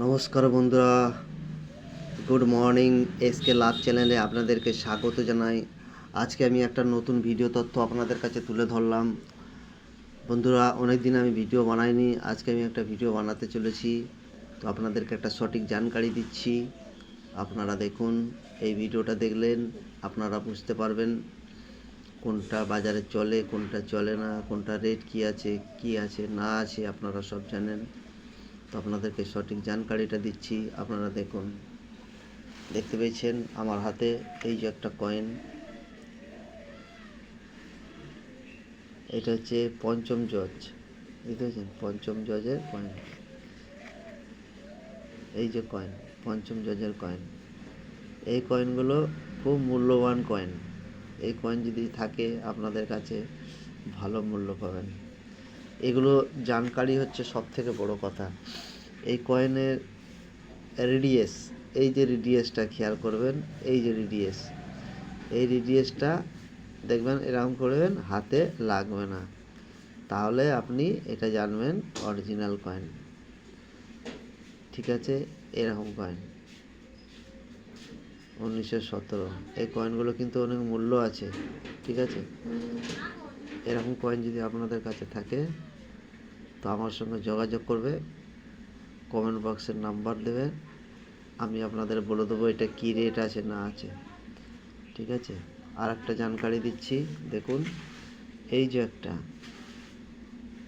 নমস্কার বন্ধুরা, good morning. SK লাভ চ্যানেলে আপনাদেরকে স্বাগত জানাই। আজকে আমি একটা নতুন ভিডিও তথ্য আপনাদের কাছে তুলে ধরলাম। বন্ধুরা, অনেক দিন আমি ভিডিও বানাইনি, আজকে আমি একটা ভিডিও বানাতে চলেছি। তো আপনাদেরকে একটা সঠিক জানকারি দিচ্ছি। আপনারা দেখুন, এই ভিডিওটা দেখলেন আপনারা বুঝতে পারবেন কোনটা বাজারে চলে, কোনটা চলে না, কোনটা রেট কী আছে না আছে, আপনারা সব জানেন। তো আপনাদেরকে সঠিক জানকারিটা দিচ্ছি। আপনারা দেখুন, দেখতে পেয়েছেন আমার হাতে এই যে একটা কয়েন, এটা হচ্ছে পঞ্চম জজ। বুঝতে পেরেছেন, পঞ্চম জজের কয়েন। এই যে কয়েন, পঞ্চম জজের কয়েন। এই কয়েনগুলো খুব মূল্যবান কয়েন। এই কয়েন যদি থাকে আপনাদের কাছে, ভালো মূল্য পাবেন। এগুলো জানকারি হচ্ছে সব থেকে বড় কথা। এই কয়েনের রিডিএস, এই যে রিডিএসটা খেয়াল করবেন, এই যে রিডিএস, এই রিডিএসটা দেখবেন এরকম করবেন, হাতে লাগবে না, তাহলে আপনি এটা জানবেন অরিজিনাল কয়েন। ঠিক আছে, এরকম কয়েন 1917। এই কয়েনগুলো কিন্তু অনেক মূল্য আছে। ঠিক আছে, এরকম কয়েন যদি আপনাদের কাছে থাকে তো আমার সঙ্গে যোগাযোগ করবে, কমেন্ট বক্সের নাম্বার দেবে, আমি আপনাদের বলে দেবো এটা কী রেট আছে না আছে। ঠিক আছে, আর একটা জানকারি দিচ্ছি, দেখুন এই যে একটা,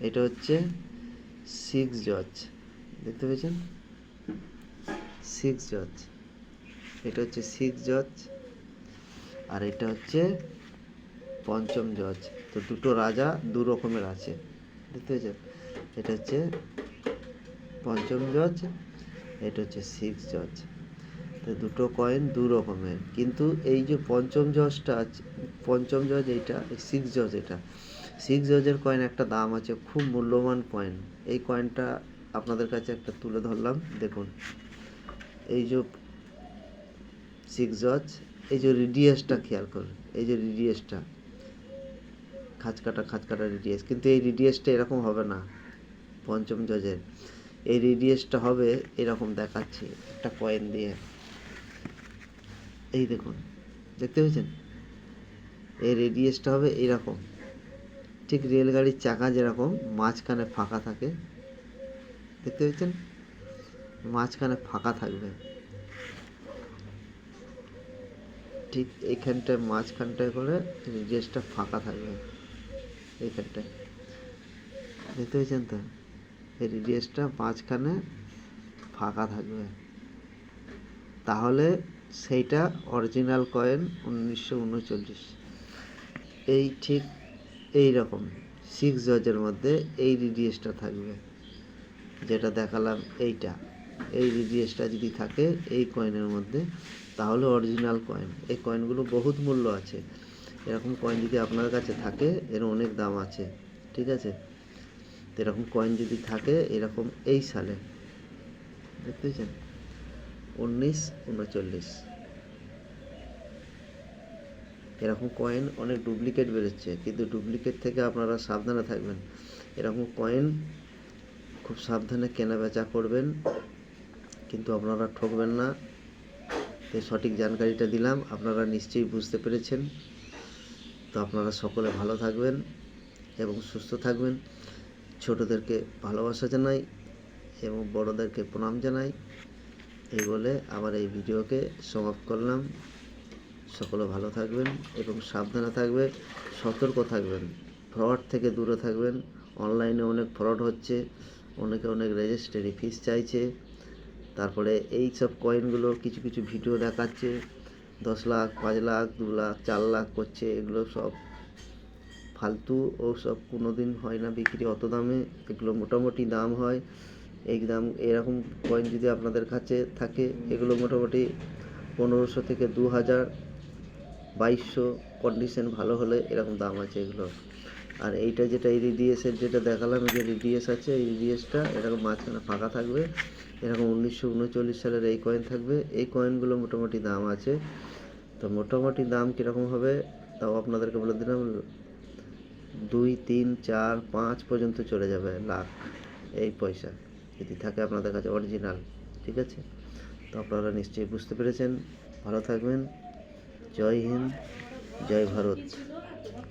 এটা হচ্ছে 6 জজ। দেখতে পেয়েছেন, 6 জজ, এটা হচ্ছে 6 জজ, আর এটা হচ্ছে পঞ্চম জজ। তো দুটো রাজা দু রকমের আছে, দেখতে পেয়েছেন। এটা হচ্ছে পঞ্চম জজ, এটা হচ্ছে 6 জজ। তো দুটো কয়েন দু রকমের, কিন্তু এই যে পঞ্চম জজটা আছে, পঞ্চম জজ এইটা, 6 জজ এটা, 6 জজের কয়েন একটা দাম আছে, খুব মূল্যবান কয়েন। এই কয়েনটা আপনাদের কাছে একটা তুলে ধরলাম। দেখুন এই যে 6 জজ, এই যে রিডিএসটা খেয়াল করুন, এই যে রিডিএসটা খাঁচকাটা রিডিএস, কিন্তু এই রিডিএসটা এরকম হবে না পঞ্চম জজের। এই রিডিএসটা হবে এরকম, দেখাচ্ছি একটা কয়েন দিয়ে, এই দেখুন, দেখতে পেয়েছেন, এই রেডিয়াসটা হবে এরকম, ঠিক রেলগাড়ির চাকা যেরকম মাঝখানে ফাঁকা থাকে, দেখতে পেয়েছেন, মাঝখানে ফাঁকা থাকবে, ঠিক এইখানটায় মাঝখানটায় করে রেডিয়াসটা ফাঁকা থাকবে, এইখানটায় দেখতে পেয়েছেন তো, এই রেডিয়াসটা মাঝখানে ফাঁকা থাকবে, তাহলে সেইটা অরিজিনাল কয়েন 1939। এই ঠিক এই রকম 6 জজের মধ্যে এই রিডিএসটা থাকবে, যেটা দেখালাম এইটা, এই রিডিএসটা যদি থাকে এই কয়েনের মধ্যে, তাহলে অরিজিনাল কয়েন। এই কয়েনগুলো বহুত মূল্য আছে। এরকম কয়েন যদি আপনার কাছে থাকে, এর অনেক দাম আছে। ঠিক আছে, এরকম কয়েন যদি থাকে এরকম এই সালে, দেখতে পেয়েছেন 1939, এরকম কয়েন অনেক ডুপ্লিকেট বেরোচ্ছে, কিন্তু ডুপ্লিকেট থেকে আপনারা সাবধানে থাকবেন। এরকম কয়েন খুব সাবধানে কেনা বেচা করবেন, কিন্তু আপনারা ঠকবেন না। এই সঠিক জানকারিটা দিলাম, আপনারা নিশ্চয়ই বুঝতে পেরেছেন। তো আপনারা সকলে ভালো থাকবেন এবং সুস্থ থাকবেন। ছোটদেরকে ভালোবাসা জানাই এবং বড়দেরকে প্রণাম জানাই। এই বলে আমার এই ভিডিওকে সমাপ্ত করলাম। সকলে ভালো থাকবেন এবং সাবধানে থাকবেন, সতর্ক থাকবেন, ফ্রড থেকে দূরে থাকবেন। অনলাইনে অনেক ফ্রড হচ্ছে, অনেকে অনেক রেজিস্ট্রি ফিস চাইছে। তারপরে এই সব কয়েনগুলো কিছু কিছু ভিডিও দেখাচ্ছে 10 লাখ, 5 লাখ, 2 লাখ, 4 লাখ করছে, এগুলো সব ফালতু। ও সব কোনো দিন হয় না বিক্রি অত দামে, এগুলো মোটামুটি দাম হয়। এই দাম, এরকম কয়েন যদি আপনাদের কাছে থাকে, এগুলো মোটামুটি 1500 থেকে 2000, 2200, কন্ডিশন ভালো হলে এরকম দাম আছে এগুলো। আর এইটা যেটা এই রিডিএসের যেটা দেখালাম, এই যে রিডিএস আছে, এই রিডিএসটা এরকম মাঝখানে ফাঁকা থাকবে, এরকম 1939 সালের এই কয়েন থাকবে। এই কয়েনগুলো মোটামুটি দাম আছে। তো মোটামুটি দাম কীরকম হবে তাও আপনাদেরকে বলে দিলাম, 2, 3, 4, 5 পর্যন্ত চলে যাবে লাখ, এই পয়সা যদি থাকে আপনাদের কাছে অরিজিনাল। ঠিক আছে? তো আপনারা নিশ্চয়ই বুঝতে পেরেছেন। ভালো থাকবেন। জয় হিন্দ, জয় ভারত।